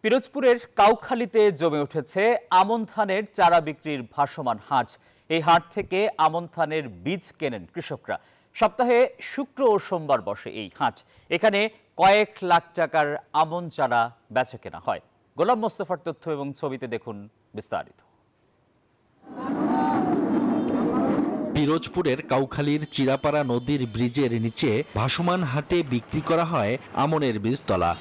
পিরোজপুরের কাউখালীতে জমে উঠেছে আমন ধানের চারা বিক্রির ভাসমান হাট। এই হাট থেকে আমন ধানের বীজ কেনেন কৃষকরা। সপ্তাহে শুক্র ও সোমবার বসে এই হাট। এখানে কয়েক লাখ টাকার আমন চারা বেচা কেনা হয়। গোলাম মোস্তফার তথ্য এবং ছবিতে দেখুন বিস্তারিত। পিরোজপুরের কাউখালীর চিরাপাড়া নদীর ব্রিজের নিচে ভাসমান হাটে বিক্রি করা হয় আমনের বীজতলা।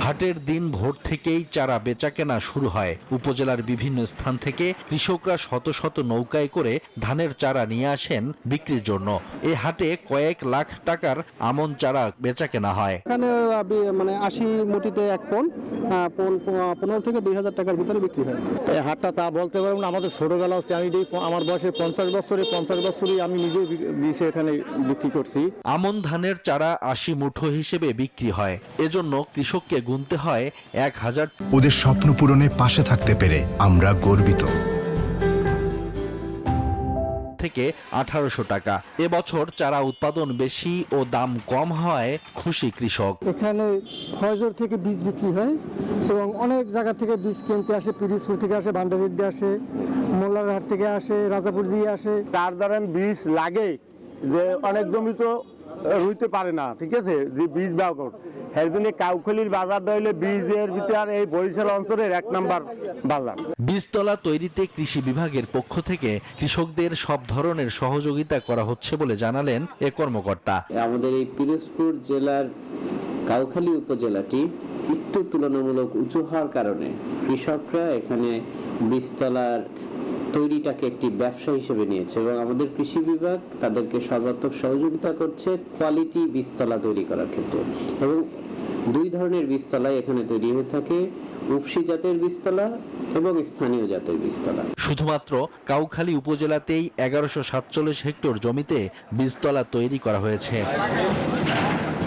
হাটের দিন ভোর থেকেই চারা বেচাকেনা শুরু হয়। উপজেলার বিভিন্ন স্থান থেকে কৃষকরা শত শত নৌকায় করে ধানের চারা নিয়ে আসেন বিক্রির জন্য। এই হাটে কয়েক লাখ টাকার আমন চারা বেচাকেনা হয়। এখানে 80 মুটিতে এক পণ 15 থেকে 2000 টাকার ভিতরে বিক্রি হয়। এই হাটটা তা বলতে পারবো না, আমাদের ছোটবেলা হচ্ছে আমি আমার বয়সে 50 বছরই আমি নিজে বীজ এখানে বিক্রি করছি। আমন ধানের চারা 80 মুঠো হিসেবে বিক্রি হয়। এজন্য কৃষককে গুনতে হয় 1000। ওদের স্বপ্ন পূরণে পাশে থাকতে পেরে আমরা গর্বিত। থেকে 1800 টাকা। এবছর চারা উৎপাদন বেশি ও দাম কম হয় খুশি কৃষক। এখানে ফয়জর থেকে বীজ বিক্রি হয় এবং অনেক জায়গা থেকে বীজ কিনতে আসে। পিরিজপুর থেকে আসে, ভান্ডারির দিয়ে আসে, মোল্লারহাট থেকে আসে, রাজাপুর দিয়ে আসে। তার ধরেন বীজ লাগে যে অনেক জমি তো রুইতে পারে না, ঠিক আছে, যে বীজ ব্যবহার এর জন্য কাউখালীর বাজারটা হইলে বীজের ভিতরে এই বরিশাল অঞ্চলের 1 নম্বর বাজার। বীজতলা তৈরিতে কৃষি বিভাগের পক্ষ থেকে কৃষকদের সব ধরনের সহযোগিতা করা হচ্ছে বলে জানালেন এ কর্মকর্তা। আমাদের এই পিরোজপুর জেলার কাউখালী উপজেলাটি একটু তুলনামূলক উঁচু হওয়ার কারণে কৃষকরা এখানে বীজতলার তৈরিটাকে একটি ব্যবসা হিসেবে নিয়েছে এবং আমাদের কৃষি বিভাগ তাদেরকে সর্বাত্মক সহযোগিতা করছে কোয়ালিটি বীজতলা তৈরি করার ক্ষেত্রে। এবং 2 ধরনের বীজতলা এখানে তৈরি হয়ে থাকে, উপসি জাতের বীজতলা এবং স্থানীয় জাতের বীজতলা। শুধুমাত্র কাউখালী উপজেলাতেই 1147 হেক্টর জমিতে বীজতলা তৈরি করা হয়েছে।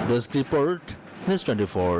Desk report, news 24।